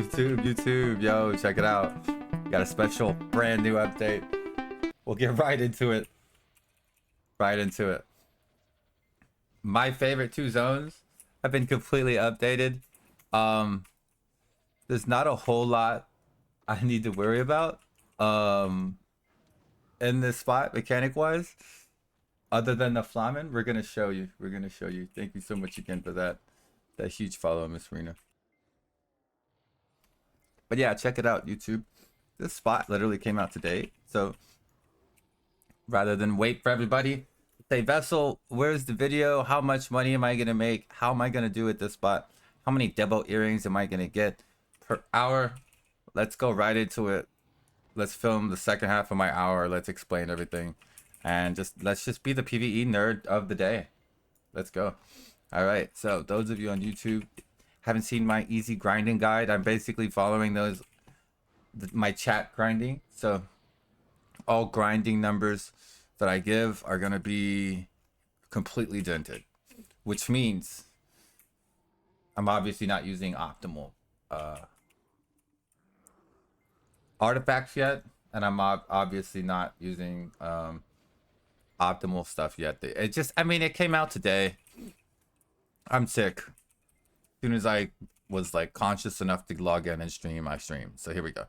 YouTube, yo, check it out. Got a special brand new update. We'll get right into it. My favorite two zones have been completely updated. There's not a whole lot I need to worry about in this spot mechanic wise. Other than the flamen, we're gonna show you. Thank you so much again for that huge follow, Miss Rena. But yeah, check it out, YouTube. This spot literally came out today. So rather than wait for everybody, say, Vessel, where's the video? How much money am I going to make? How am I going to do at this spot? How many DEBO earrings am I going to get per hour? Let's go right into it. Let's film the second half of my hour. Let's explain everything. And let's just be the PvE nerd of the day. Let's go. All right. So those of you on YouTube haven't seen my easy grinding guide, I'm basically following my chat grinding. So all grinding numbers that I give are going to be completely dented, which means I'm obviously not using optimal artifacts yet, and I'm obviously not using optimal stuff yet. It came out today. I'm sick. As soon as I was like conscious enough to log in and stream, I streamed. So here we go.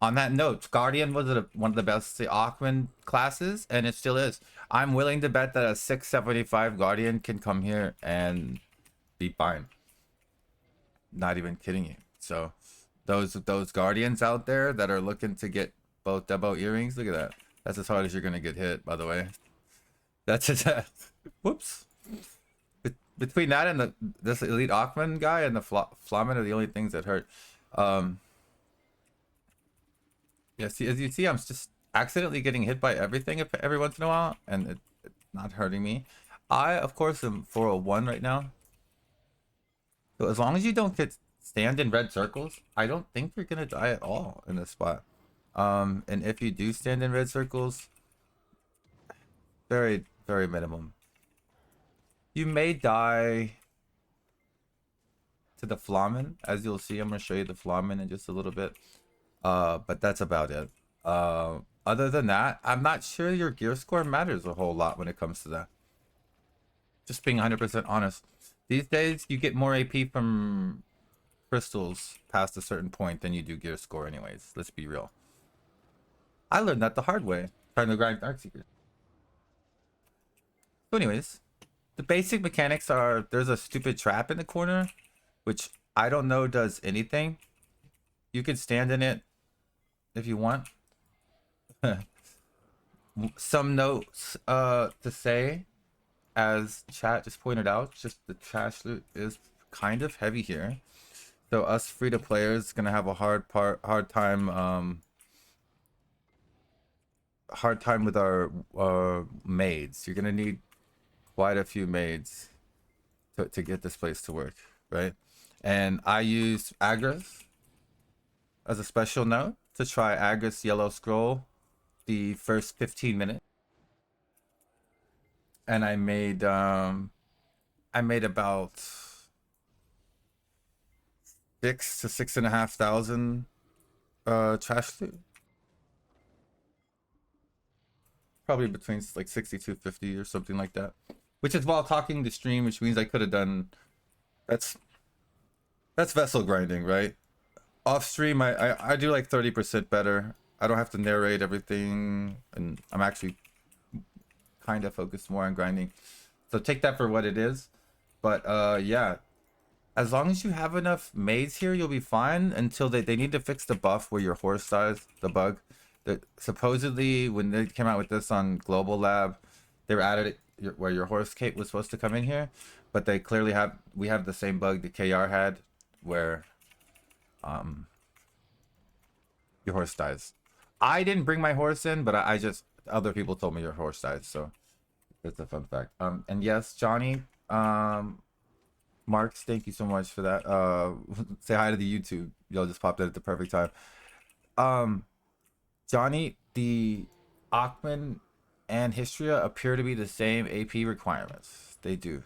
On that note, Guardian was one of the best Aakman classes, and it still is. I'm willing to bet that a 675 Guardian can come here and be fine. Not even kidding you. So those Guardians out there that are looking to get both DEBO earrings, look at that. That's as hard as you're gonna get hit, by the way. That's just whoops. Between that and this elite Aakman guy and the flamen are the only things that hurt. Yeah, see, as you see, I'm just accidentally getting hit by everything every once in a while, and it's not hurting me. I, of course, am 401 right now. So as long as you don't stand in red circles, I don't think you're gonna die at all in this spot. And if you do stand in red circles, very, very minimum. You may die to the flamen, as you'll see. I'm gonna show you the flamen in just a little bit. But that's about it. Other than that, I'm not sure your gear score matters a whole lot when it comes to that. Just being 100% honest. These days, you get more AP from crystals past a certain point than you do gear score anyways. Let's be real. I learned that the hard way, trying to grind Dark Seekers. So anyways, the basic mechanics are, there's a stupid trap in the corner, which I don't know does anything. You can stand in it if you want. Some notes to say, as chat just pointed out, just the trash loot is kind of heavy here. So us free to players gonna have a hard time with our maids. You're gonna need quite a few maids to get this place to work, right? And I use Agris as a special note to try Agris Yellow Scroll the first 15 minutes. And I made about 6,000 to 6,500 trash loot. Probably between like 6,250 or something like that. Which is while talking to stream, which means I could have done that's vessel grinding, right? Off stream, I do like 30% better. I don't have to narrate everything, and I'm actually kind of focused more on grinding. So take that for what it is. But yeah, as long as you have enough maids here, you'll be fine until they need to fix the buff where your horse dies, the bug. That supposedly when they came out with this on Global Lab, they were added it where your horse cape was supposed to come in here, but they clearly we have the same bug that KR had, where your horse dies. I didn't bring my horse in, but I just, other people told me your horse dies, so that's a fun fact. And yes, Johnny, Marks, thank you so much for that. Say hi to the YouTube. Y'all just popped in at the perfect time. Johnny, the Aakman and Histria appear to be the same AP requirements. They do,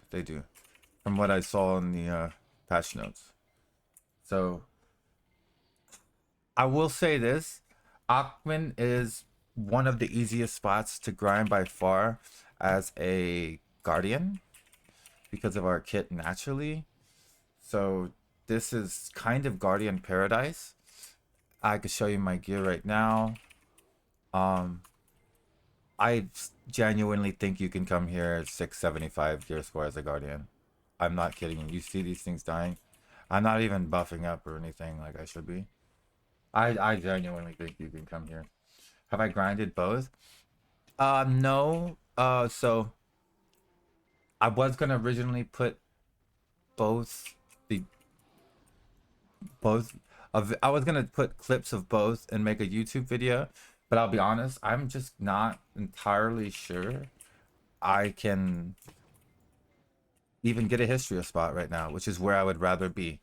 from what I saw in the patch notes. So I will say this, Aakman is one of the easiest spots to grind by far as a guardian because of our kit naturally. So this is kind of guardian paradise. I could show you my gear right now. I genuinely think you can come here at 675 gear score as a guardian. I'm not kidding you. You see these things dying. I'm not even buffing up or anything like I should be. I genuinely think you can come here. Have I grinded both? No. So I was gonna originally put both the both of I was gonna put clips of both and make a YouTube video, but I'll be honest, I'm just not entirely sure I can even get a history spot right now, which is where I would rather be.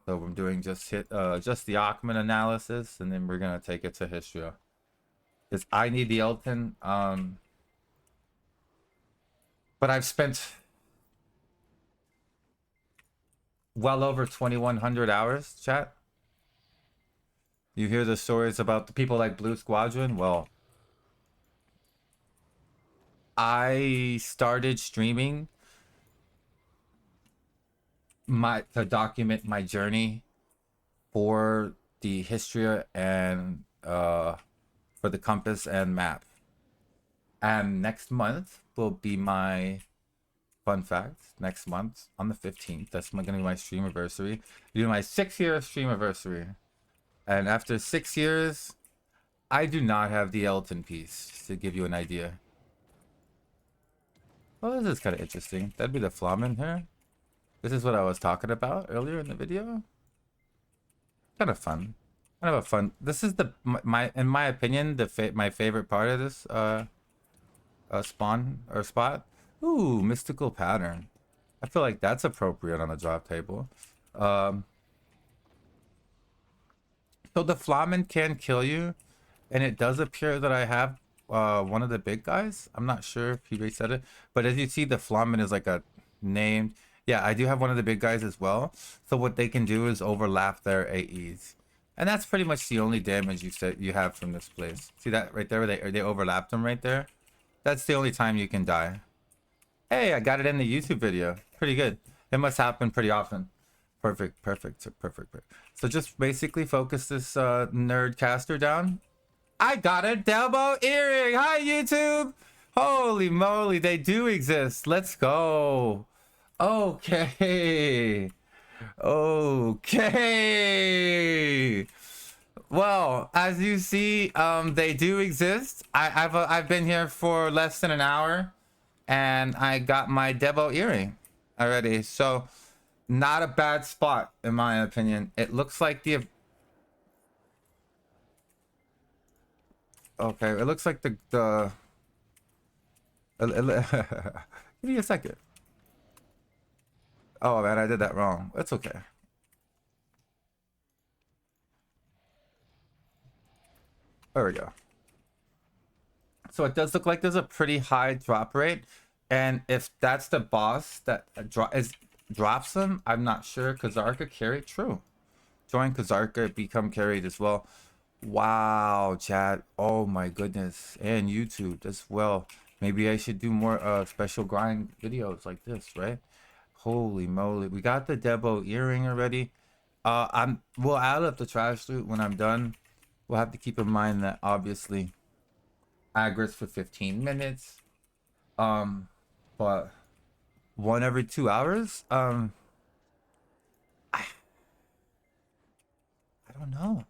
So I'm doing just the Aakman analysis, and then we're gonna take it to history. Because I need the Elton, but I've spent well over 2,100 hours, chat. You hear the stories about the people like Blue Squadron? Well, I started streaming to document my journey for the history and for the compass and map. And next month will be my fun fact. Next month on the 15th, that's gonna be my stream anniversary. Do my 6-year stream anniversary. And after 6 years, I do not have the Elton piece, to give you an idea. Well, this is kind of interesting. That'd be the Flamen here. This is what I was talking about earlier in the video. Kind of fun. Kind of a fun. This is the in my opinion, my favorite part of this spawn or spot. Ooh, mystical pattern. I feel like that's appropriate on the drop table. So the Flamen can kill you, and it does appear that I have one of the big guys. I'm not sure if he reset it, but as you see, the Flamen is like a named. Yeah, I do have one of the big guys as well. So what they can do is overlap their AEs. And that's pretty much the only damage you have from this place. See that right there where they overlapped them right there? That's the only time you can die. Hey, I got it in the YouTube video. Pretty good. It must happen pretty often. Perfect. So just basically focus this nerd caster down. I got a DEBO earring. Hi, YouTube. Holy moly, they do exist. Let's go. Okay. Well, as you see, they do exist. I've been here for less than an hour, and I got my DEBO earring already. So, not a bad spot in my opinion. It looks like the okay. It looks like the give me a second. Oh man, I did that wrong. It's okay. There we go. So it does look like there's a pretty high drop rate, and if that's the boss that drops them, I'm not sure. Kazarka carry, true. Join Kazarka, become carried as well. Wow, chat. Oh my goodness, and YouTube as well. Maybe I should do more special grind videos like this, right? Holy moly, we got the DEBO earring already. We'll add up the trash loot when I'm done. We'll have to keep in mind that obviously aggro's for 15 minutes. But one every 2 hours. I don't know.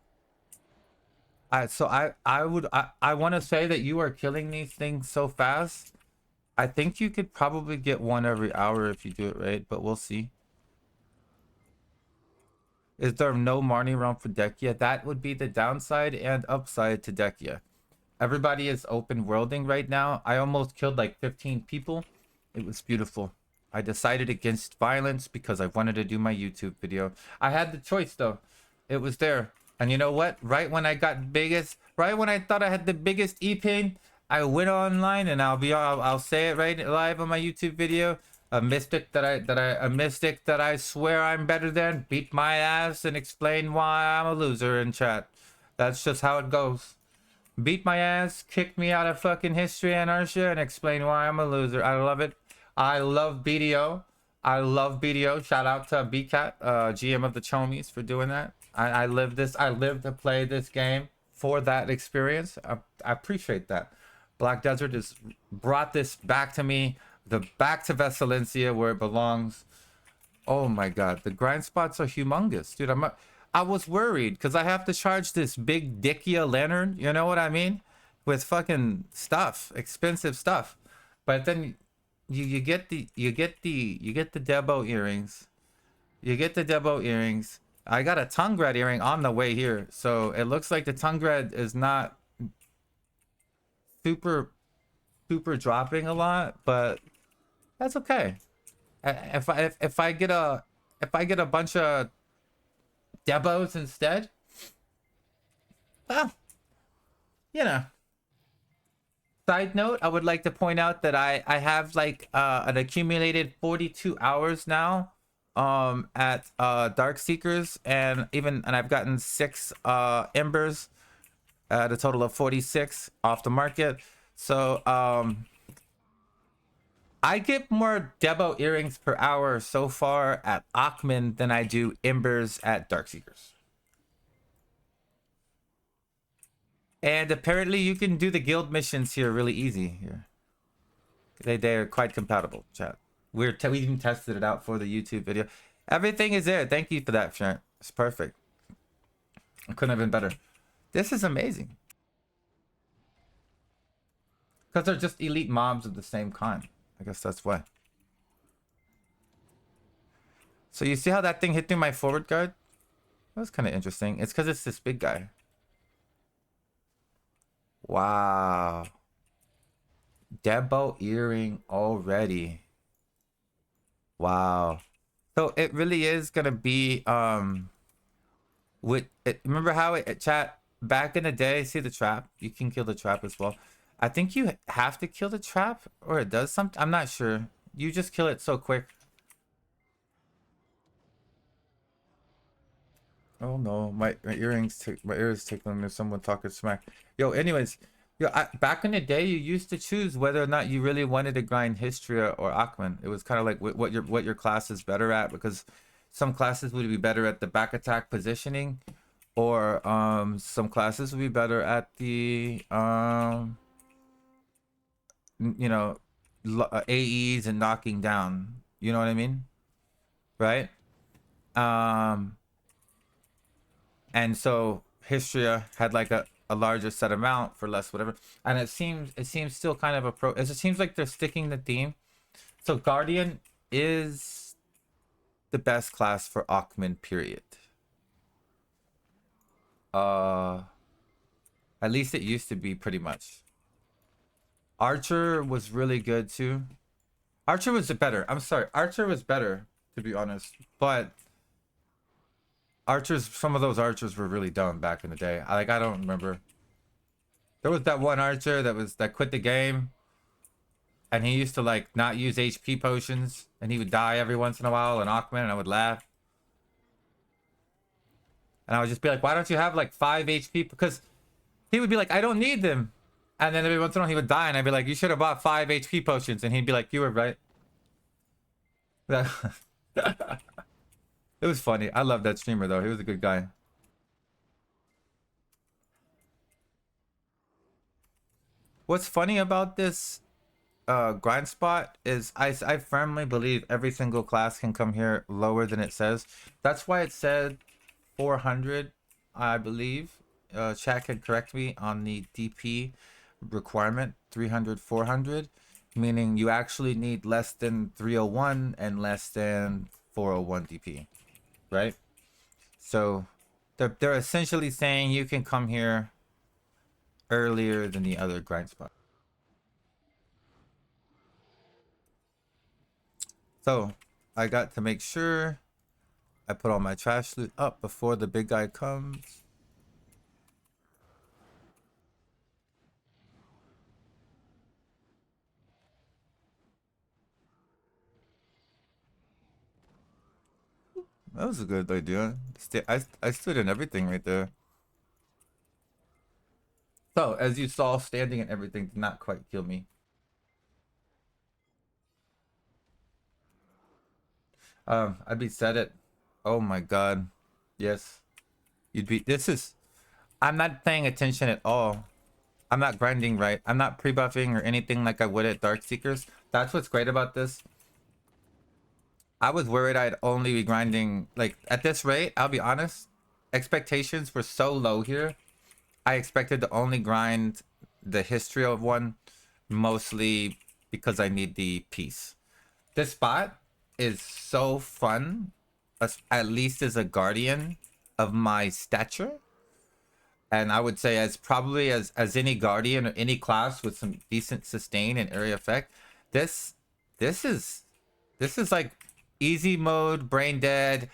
So I want to say that you are killing these things so fast. I think you could probably get one every hour if you do it right, but we'll see. Is there no Marnie round for Dehkia? That would be the downside and upside to Dehkia. Everybody is open worlding right now. I almost killed like 15 people. It was beautiful. I decided against violence because I wanted to do my YouTube video. I had the choice though. It was there. And you know what? Right when I thought I had the biggest e-pain, I went online, and I'll say it right live on my YouTube video. A mystic that I swear I'm better than beat my ass and explain why I'm a loser in chat. That's just how it goes. Beat my ass, kick me out of fucking history and inertia, and explain why I'm a loser. I love it. I love BDO. I love BDO. Shout out to BCat, GM of the Chomies, for doing that. I live this. I live to play this game for that experience. I appreciate that. Black Desert has brought this back to me, back to Vesilencia where it belongs. Oh my god, the grind spots are humongous, dude. I was worried because I have to charge this big Dehkia lantern, you know what I mean, with fucking stuff, expensive stuff. But then you get the DEBO earrings. You get the DEBO earrings. I got a tongue red earring on the way here, so it looks like the tongue red is not super dropping a lot, but that's okay. If I get a bunch of DEBOs instead, well, you know. Side note, I would like to point out that I have like an accumulated 42 hours now at Dark Seekers, and I've gotten 6 embers at a total of 46 off the market. So I get more DEBO earrings per hour so far at Aakman than I do embers at Dark Seekers. And apparently you can do the guild missions here really easy here. They're quite compatible, chat. We even tested it out for the YouTube video. Everything is there. Thank you for that, Sharon. It's perfect. It couldn't have been better. This is amazing. Because they're just elite mobs of the same kind. I guess that's why. So you see how that thing hit through my forward guard? That's kind of interesting. It's because it's this big guy. Wow. DEBO earring already. Wow. So it really is gonna be with it, remember how it chat back in the day, see the trap? You can kill the trap as well. I think you have to kill the trap or it does something. I'm not sure. You just kill it so quick. Oh no, my earrings my ears tickling. There's someone talking smack. Yo, anyways, back in the day, you used to choose whether or not you really wanted to grind Histria or Aakman. It was kind of like what your class is better at, because some classes would be better at the back attack positioning, or some classes would be better at the you know, AEs and knocking down. You know what I mean? Right? And so Histria had like a larger set amount for less whatever, and it seems still kind of it seems like they're sticking the theme. So Guardian is the best class for Aakman, period. At least it used to be, pretty much. Archer was really good too. Archer was better. I'm sorry, Archer was better, to be honest, but some of those archers were really dumb back in the day. I don't remember. There was that one archer that quit the game, and he used to like not use HP potions, and he would die every once in a while in Aakman, and I would laugh. And I would just be like, why don't you have like 5 HP? Because he would be like, I don't need them. And then every once in a while he would die, and I'd be like, you should have bought 5 HP potions. And he'd be like, you were right. It was funny. I love that streamer though. He was a good guy. What's funny about this grind spot is I firmly believe every single class can come here lower than it says. That's why it said 400, I believe. Chat can correct me on the DP requirement, 300, 400, meaning you actually need less than 301 and less than 401 DP, right? So they're essentially saying you can come here earlier than the other grind spot. So I got to make sure I put all my trash loot up before the big guy comes. That was a good idea. I stood in everything right there. So as you saw, standing and everything did not quite kill me. I'd be set it. Oh my god. Yes. You'd be this is I'm not paying attention at all. I'm not grinding right. I'm not pre-buffing or anything like I would at Dark Seekers. That's what's great about this. I was worried I'd only be grinding like at this rate, I'll be honest. Expectations were so low here. I expected to only grind the history of one, mostly because I need the piece. This spot is so fun, at least as a guardian of my stature. And I would say as probably as any guardian or any class with some decent sustain and area effect, this this is this is like easy mode, brain dead.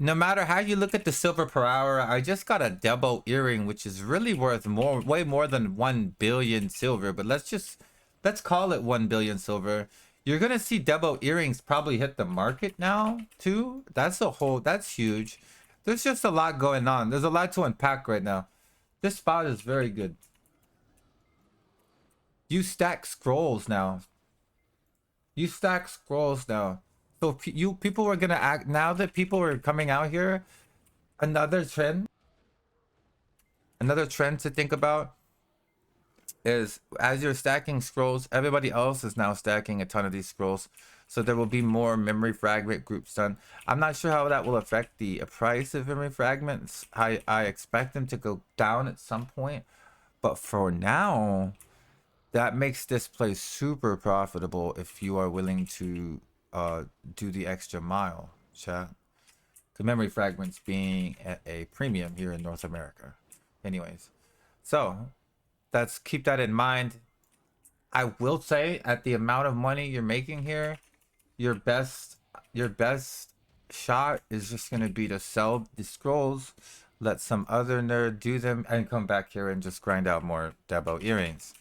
No matter how you look at the silver per hour, I just got a DEBO earring, which is really worth way more than 1 billion silver. But let's call it 1 billion silver. You're gonna see DEBO earrings probably hit the market now too. That's huge. There's just a lot going on. There's a lot to unpack right now. This spot is very good. You stack scrolls now. You stack scrolls now. So people were gonna act now that people are coming out here. Another trend to think about is as you're stacking scrolls, everybody else is now stacking a ton of these scrolls. So there will be more memory fragment groups done. I'm not sure how that will affect the price of memory fragments. I expect them to go down at some point. But for now, that makes this place super profitable if you are willing to do the extra mile, chat. The memory fragments being at a premium here in North America. Anyways, so keep that in mind. I will say at the amount of money you're making here, your best shot is just gonna be to sell the scrolls, let some other nerd do them, and come back here and just grind out more DEBO earrings.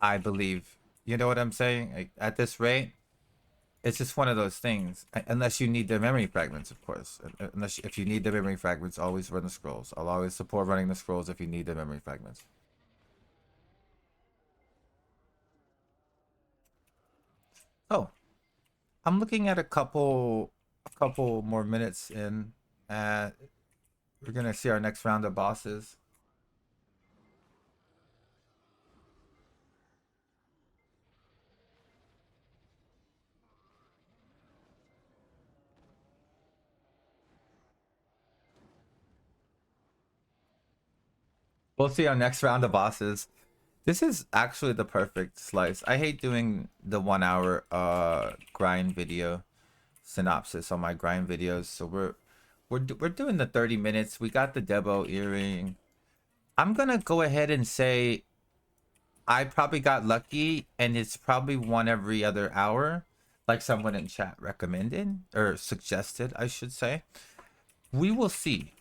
I believe. You know what I'm saying? Like, at this rate, it's just one of those things. Unless you need the memory fragments, of course. If you need the memory fragments, always run the scrolls. I'll always support running the scrolls if you need the memory fragments. Oh, I'm looking at a couple more minutes in. We're gonna see our next round of bosses. We'll see our next round of bosses. This is actually the perfect slice. I hate doing the 1 hour grind video synopsis on my grind videos. So we're doing the 30 minutes. We got the DEBO earring. I'm gonna go ahead and say I probably got lucky, and it's probably one every other hour, like someone in chat recommended or suggested, I should say. We will see.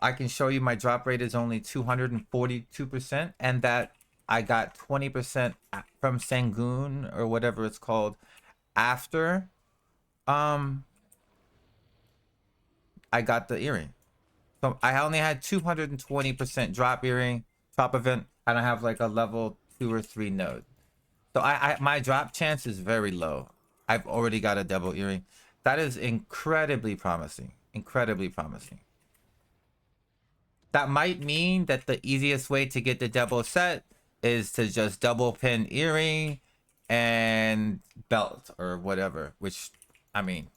I can show you my drop rate is only 242%, and that I got 20% from Sangoon or whatever it's called after I got the earring. So I only had 220% drop event, and I have like a level 2 or 3 node. So my drop chance is very low. I've already got a double earring. That is incredibly promising. Incredibly promising. That might mean that the easiest way to get the double set is to just double pin earring and belt or whatever, which, I mean,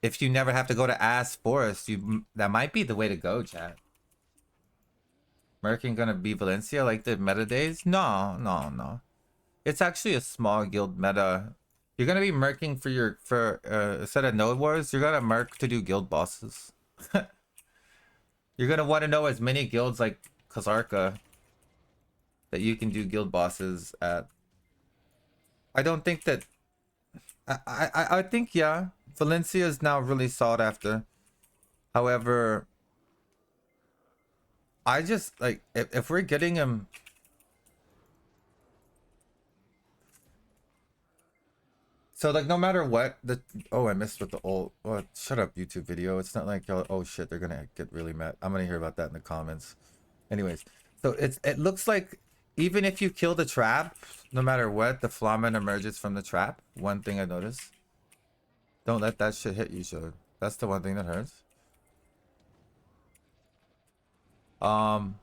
if you never have to go to Ass Forest, that might be the way to go, chat. Merkin gonna be Valencia like the meta days? No. It's actually a small guild meta. You're gonna be merking for instead of node wars, you're gonna merc to do guild bosses. You're gonna want to know as many guilds like Kazarka that you can do guild bosses at. I don't think that I think, yeah, Valencia is now really sought after. However, I just like if we're getting him. So like no matter what I missed with the old shut up YouTube video. It's not like oh shit they're gonna get really mad. I'm gonna hear about that in the comments. Anyways, so it looks like even if you kill the trap, no matter what, the flament emerges from the trap. One thing I noticed. Don't let that shit hit you, so that's the one thing that hurts. Um,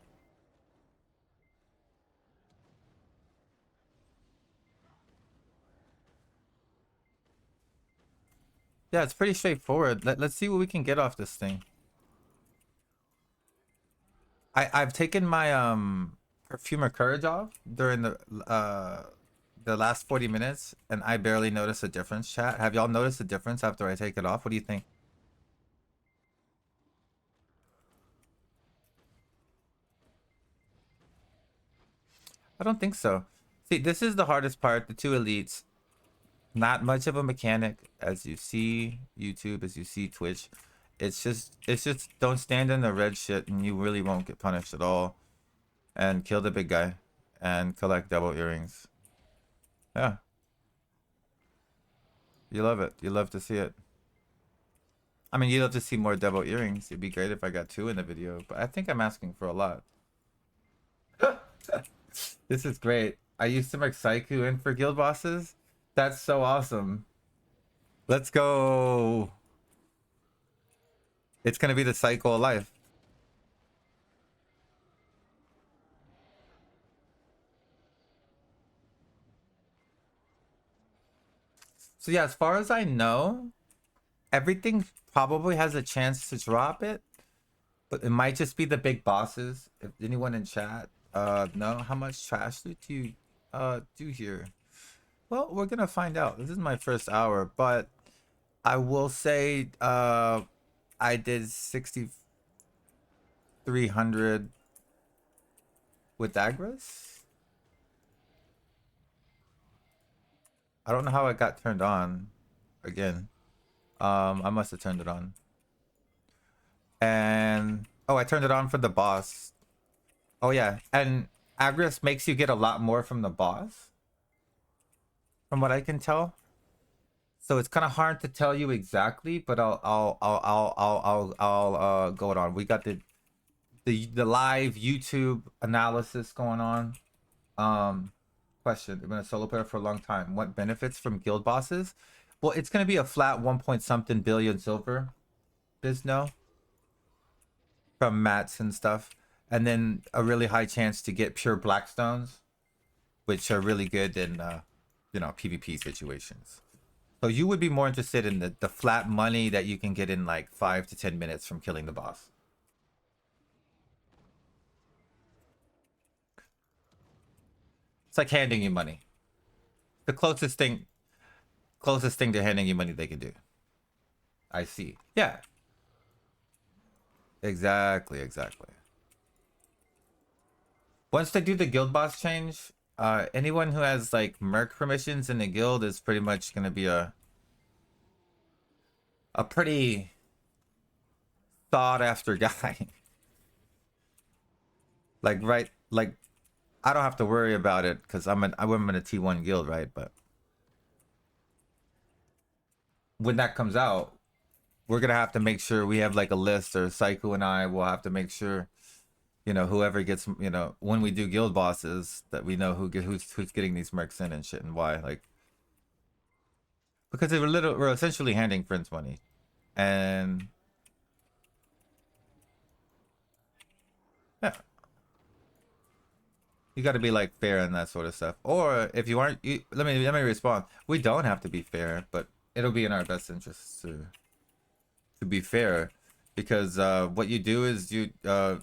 yeah, it's pretty straightforward. Let's see what we can get off this thing. I've taken my perfumer courage off during the last 40 minutes, and I barely noticed a difference. Chat, have y'all noticed a difference after I take it off? What do you think? I don't think so. See, this is the hardest part. The two elites, not much of a mechanic as you see YouTube, as you see Twitch. It's just don't stand in the red shit, and you really won't get punished at all. And kill the big guy, and collect double earrings. Yeah, you love it. You love to see it. I mean, you love to see more double earrings. It'd be great if I got 2 in the video, but I think I'm asking for a lot. This is great. I used to make Saiku in for guild bosses. That's so awesome. Let's go. It's gonna be the cycle of life. So yeah, as far as I know, everything probably has a chance to drop it, but it might just be the big bosses. If anyone in chat know how much trash loot do you do here? Well, we're gonna find out. This is my first hour, but I will say I did 6,300 with Agris. I don't know how it got turned on again. I must have turned it on. And oh, I turned it on for the boss. Oh yeah, and Agris makes you get a lot more from the boss, from what I can tell. So it's kind of hard to tell you exactly, but I'll go it on. We got the live YouTube analysis going on. Question: I've been a solo player for a long time. What benefits from guild bosses? Well, it's gonna be a flat 1 point something billion silver. Bizno from mats and stuff, and then a really high chance to get pure blackstones, which are really good in PvP situations. So you would be more interested in the flat money that you can get in like 5 to 10 minutes from killing the boss. It's like handing you money. The closest thing to handing you money they can do. I see. Yeah. Exactly. Once they do the guild boss change, anyone who has like merc permissions in the guild is pretty much gonna be a pretty sought after guy. like I don't have to worry about it because I'm in a T1 guild, right? But when that comes out, we're gonna have to make sure we have like a list, or Psycho and I will have to make sure, whoever gets, when we do guild bosses, that we know who's getting these mercs in and shit and why, like, because we're essentially handing friends money, and yeah, you got to be like fair and that sort of stuff. Or if you aren't, let me respond. We don't have to be fair, but it'll be in our best interest to be fair, because what you do is if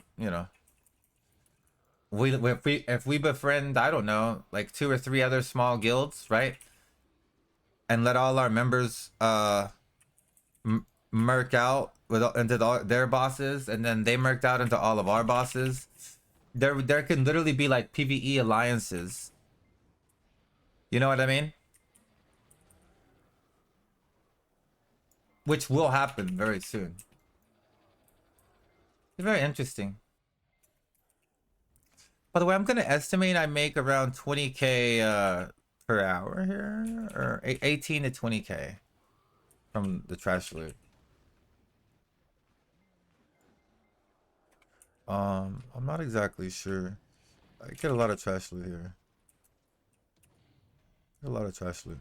we befriend, I don't know, like 2 or 3 other small guilds, right, and let all our members merc out into their bosses, and then they merked out into all of our bosses. There can literally be like PvE alliances. You know what I mean? Which will happen very soon. It's very interesting. By the way, I'm gonna estimate I make around 20k per hour here, or 18 to 20k from the trash loot. I'm not exactly sure. I get a lot of trash loot here. Get a lot of trash loot.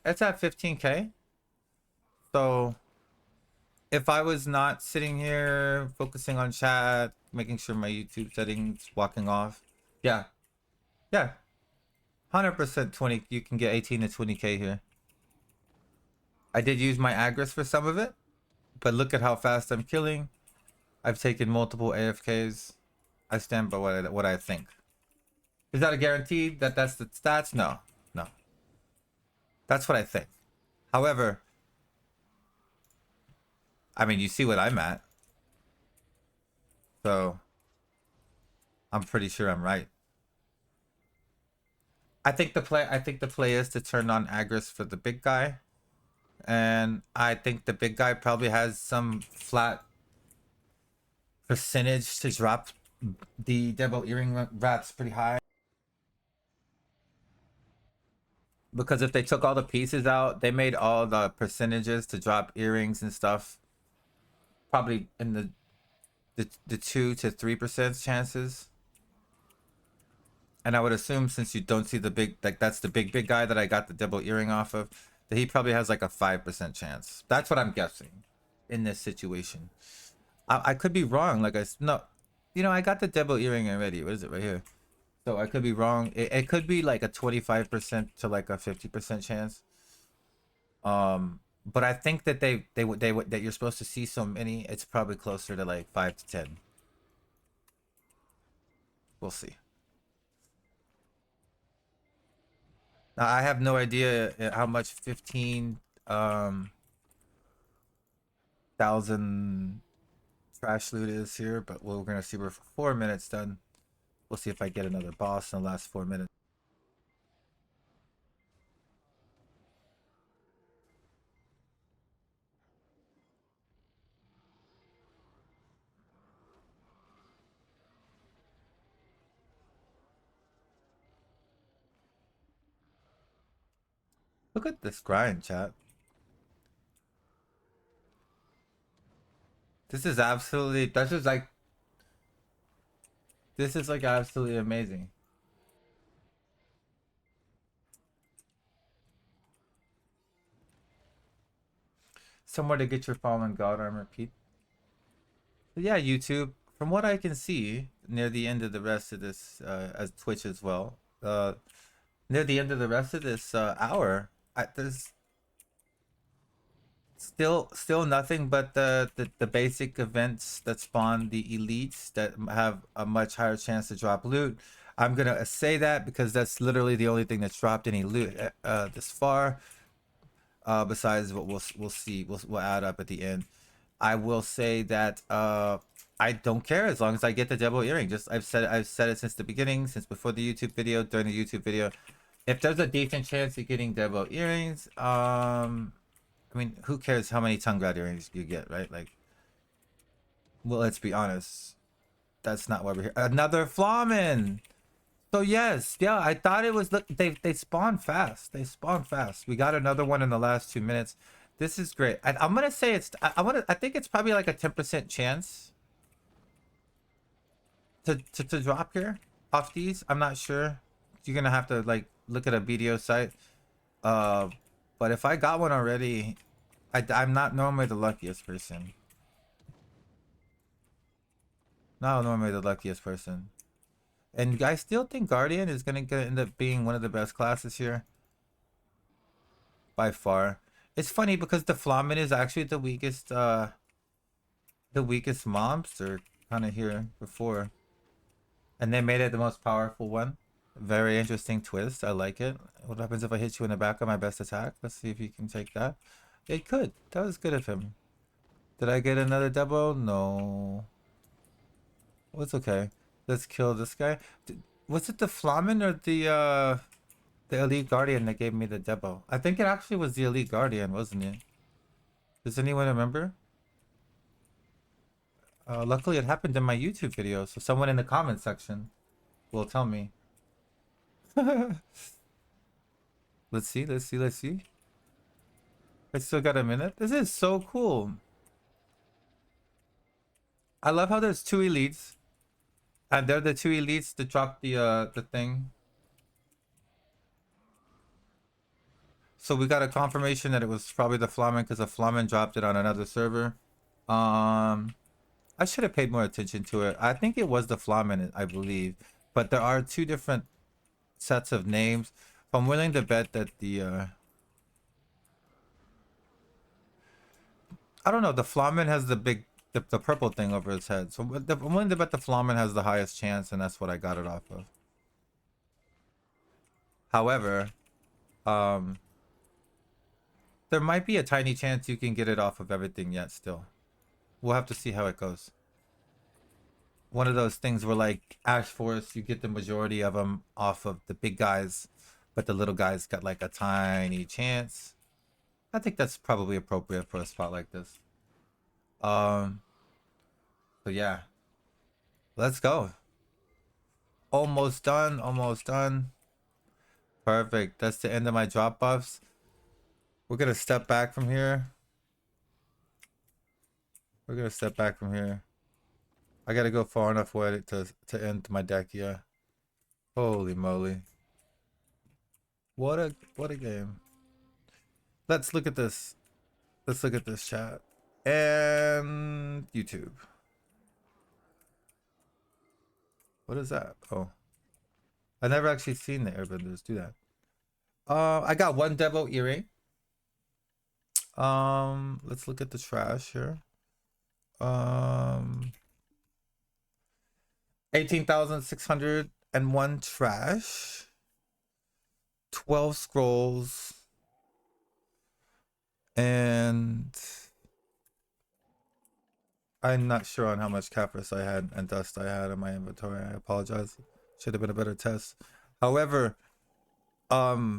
It's at 15K. So if I was not sitting here focusing on chat, making sure my YouTube settings walking off, yeah, yeah, 100% 20. You can get 18 to 20K here. I did use my Agris for some of it, but look at how fast I'm killing. I've taken multiple AFKs. I stand by what I think. Is that a guarantee that that's the stats? No, no. That's what I think. However, I mean, you see what I'm at, so I'm pretty sure I'm right. I think the play is to turn on Agris for the big guy, and I think the big guy probably has some flat percentage to drop the DEBO earring wraps pretty high. Because if they took all the pieces out, they made all the percentages to drop earrings and stuff probably in the 2 to 3% chances. And I would assume since you don't see the big, like that's the big guy that I got the double earring off of, that he probably has like a 5% chance. That's what I'm guessing in this situation. I could be wrong. Like no, you know, I got the double earring already. What is it right here? So I could be wrong. It could be like a 25% to like a 50% chance. But I think that they would that you're supposed to see so many. It's probably closer to like 5 to 10. We'll see. Now, I have no idea how much 15 thousand trash loot is here, but we're gonna see. We're 4 minutes done. We'll see if I get another boss in the last 4 minutes. Look at this grind, chat. This is absolutely. This is like absolutely amazing. Somewhere to get your fallen god armor, Pete. But yeah, YouTube. From what I can see, near the end of the rest of this, as Twitch as well, near the end of the rest of this hour, there's still nothing but the basic events that spawn the elites that have a much higher chance to drop loot. I'm gonna say that because that's literally the only thing that's dropped any loot this far. Besides what we'll see, we'll add up at the end. I will say that I don't care as long as I get the double earring. Just I've said it since the beginning, since before the YouTube video, during the YouTube video. If there's a decent chance of getting double earrings, I mean, who cares how many tongue grad earrings you get, right? Like, well, let's be honest. That's not why we're here. Another Flamen. So yes, yeah, I thought it was. Look, they spawn fast. They spawn fast. We got another one in the last 2 minutes. This is great. I'm gonna say it's. I think it's probably like a 10% chance to drop here off these. I'm not sure. You're gonna have to like look at a BDO site. But if I got one already, I'm not normally the luckiest person. Not normally the luckiest person. And I still think Guardian is gonna end up being one of the best classes here. By far. It's funny because the Flamen is actually the weakest monster kind of here before. And they made it the most powerful one. Very interesting twist. I like it. What happens if I hit you in the back of my best attack? Let's see if you can take that. It could. That was good of him. Did I get another double? No. Well, it's okay. Let's kill this guy. Was it the Flamen or the Elite Guardian that gave me the debo? I think it actually was the Elite Guardian, wasn't it? Does anyone remember? Luckily it happened in my YouTube video, so someone in the comment section will tell me. Let's see. I still got a minute. This is so cool. I love how there's 2 elites. And they're the 2 elites to drop the thing. So we got a confirmation that it was probably the Flamen because the Flamen dropped it on another server. I should have paid more attention to it. I think it was the Flamen, I believe. But there are 2 different sets of names. I'm willing to bet that I don't know, the Flamen has the purple thing over his head. So I'm willing to bet the Flamen has the highest chance, and that's what I got it off of. However, there might be a tiny chance you can get it off of everything yet still. We'll have to see how it goes. One of those things where like Ash Force, you get the majority of them off of the big guys, but the little guys got like a tiny chance. I think that's probably appropriate for a spot like this. So yeah, let's go. Almost done, almost done. Perfect. That's the end of my drop buffs. We're gonna step back from here. We're gonna step back from here. I gotta go far enough away to end my Dehkia. Holy moly. What a game. Let's look at this. Let's look at this chat. And YouTube. What is that? Oh. I never actually seen the airbenders do that. I got 1 DEBO earring. Let's look at the trash here. 18,601 trash. 12 scrolls. And I'm not sure on how much Capris I had and dust I had in my inventory. I apologize. Should have been a better test. However, wow.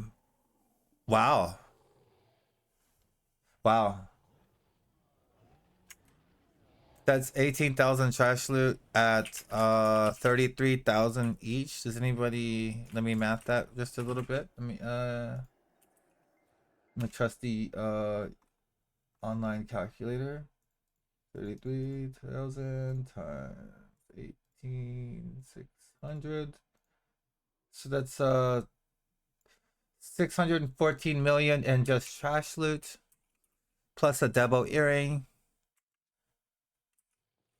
That's 18,000 trash loot at 33,000 each. Does anybody let me math that just a little bit? Let me I'm gonna trust the online calculator. 33,000 times 18,600. So that's 614 million in just trash loot plus a DEBO earring.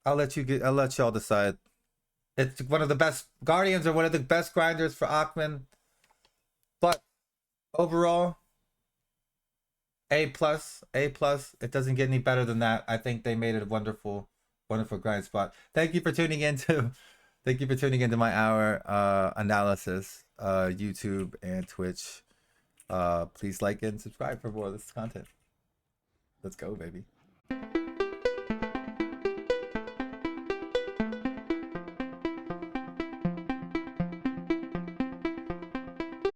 I'll let y'all decide. It's one of the best Guardians are one of the best grinders for Aakman. But overall, A plus. It doesn't get any better than that. I think they made it a wonderful grind spot. Thank you for tuning into my hour analysis, YouTube and Twitch. Please like and subscribe for more of this content. Let's go, baby.